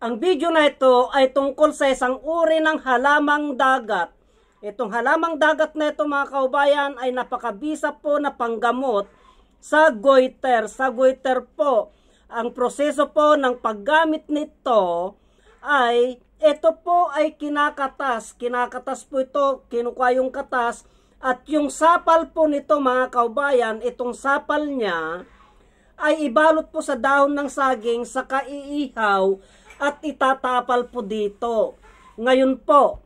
Ang video na ito ay tungkol sa isang uri ng halamang dagat. Itong halamang dagat na ito mga kaubayan ay napakabisa po na panggamot sa goiter. Sa goiter po, ang proseso po ng paggamit nito ay ito po ay kinakatas. Kinakatas po ito, kinukuha yung katas at yung sapal po nito mga kaubayan, itong sapal niya ay ibalot po sa dahon ng saging saka iihaw at itatapal po dito. Ngayon po,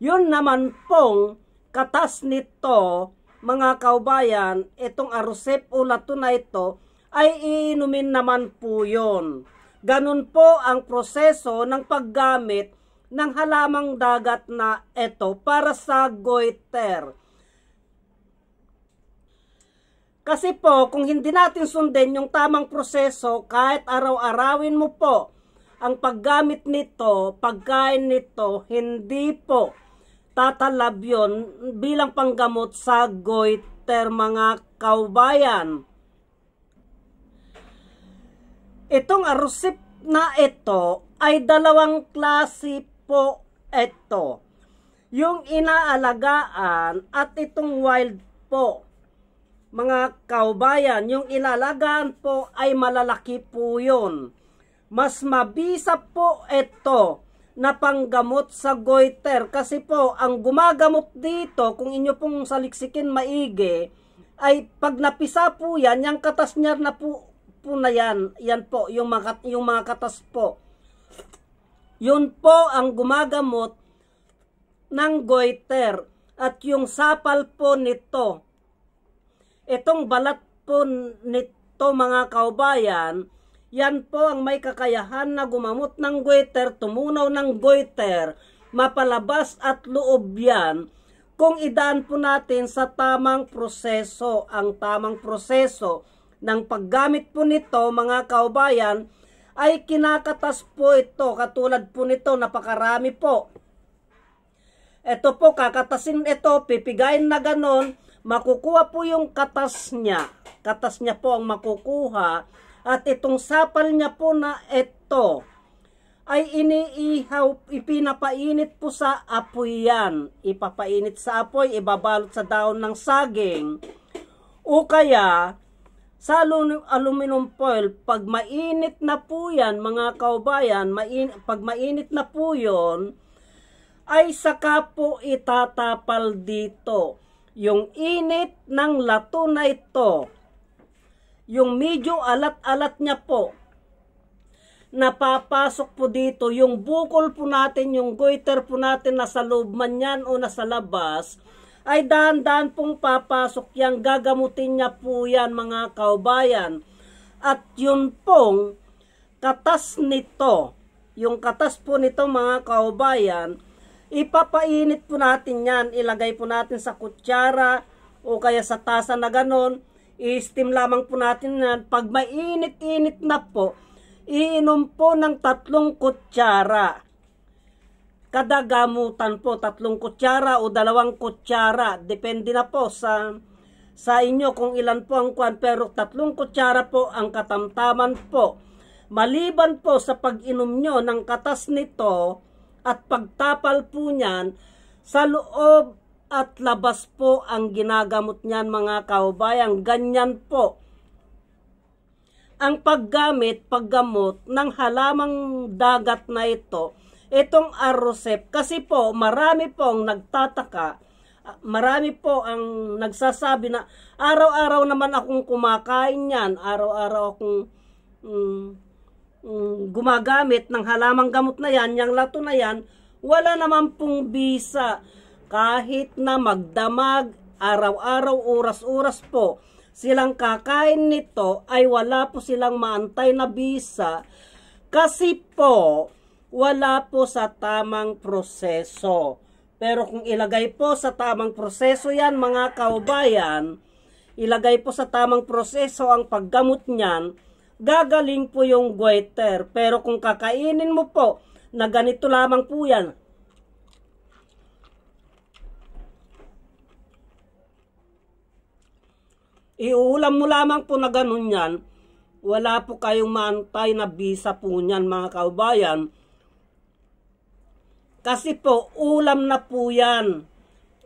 yun naman pong katas nito, mga kaubayan, itong arusep o lato na ito, ay iinumin naman po yun. Ganun po ang proseso ng paggamit ng halamang dagat na ito para sa goiter. Kasi po, kung hindi natin sundin yung tamang proseso, kahit araw-arawin mo po ang paggamit nito, pagkain nito, hindi po tatalab yun bilang panggamot sa goiter mga kaubayan. Itong arusip na ito ay dalawang klase po ito. Yung inaalagaan at itong wild po. Mga kaubayan, yung inalagaan po ay malalaki po yun. Mas mabisa po ito na panggamot sa goiter kasi po ang gumagamot dito, kung inyo pong saliksikin maigi, ay pag napisa po yan, yung katas niya na po na yan po, yung mga katas po. Yun po ang gumagamot ng goiter at yung sapal po nito. Itong balat po nito mga kaubayan, yan po ang may kakayahan na gumamot ng goiter, tumunaw ng goiter, mapalabas at loob yan kung idaan po natin sa tamang proseso. Ang tamang proseso ng paggamit po nito mga kaubayan ay kinakatas po ito. Katulad po nito, napakarami po. Ito po, kakatasin ito, pipigayin na ganon, makukuha po yung katas niya. Katas niya po ang makukuha. At itong sapal niya po na ito ay iniihaw, ipinapainit po sa apoy yan. Ipapainit sa apoy, ibabalot sa dahon ng saging. O kaya, sa aluminum foil, pag mainit na po yan, mga kaubayan, pag mainit na po yun, ay saka po itatapal dito. Yung init ng lato na ito, yung medyo alat-alat niya po, napapasok po dito, yung bukol po natin, yung goiter po natin, nasa loob man yan o nasa labas, ay dahan-dahan pong papasok yan, gagamutin niya po yan mga kaubayan. At yun pong katas nito, yung katas po nito mga kaubayan, ipapainit po natin yan, ilagay po natin sa kutsara o kaya sa tasa na ganon, i-steam lamang po natin yan. Pag mainit-init na po, iinom po ng 3 kutsara. Kada gamutan po, 3 kutsara o 2 kutsara. Depende na po sa inyo kung ilan po ang kuwan. Pero 3 kutsara po ang katamtaman po. Maliban po sa pag-inom nyo ng katas nito at pagtapal po niyan, sa loob at labas po ang ginagamot niyan mga kaubayan. Ganyan po ang paggamot ng halamang dagat na ito, itong arusep. Kasi po marami pong nagtataka, marami po ang nagsasabi na araw-araw naman akong kumakain yan, araw-araw akong gumagamit ng halamang gamot na yan, yung lato na yan, wala naman pong bisa. Kahit na magdamag, araw-araw, oras-oras po, silang kakain nito, ay wala po silang maantay na bisa. Kasi po, wala po sa tamang proseso. Pero kung ilagay po sa tamang proseso yan, mga kaubayan, ilagay po sa tamang proseso ang paggamot niyan, gagaling po yung goiter. Pero kung kakainin mo po, na ganito lamang po yan, iulam mo lamang po na ganun yan, wala po kayong maantay na bisa po niyan mga kaubayan. Kasi po, ulam na po yan.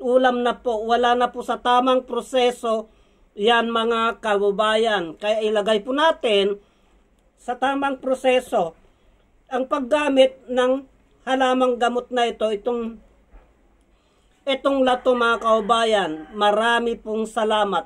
Ulam na po. Wala na po sa tamang proseso yan mga kababayan. Kaya ilagay po natin sa tamang proseso ang paggamit ng halamang gamot na ito, itong lato mga kababayan. Marami pong salamat.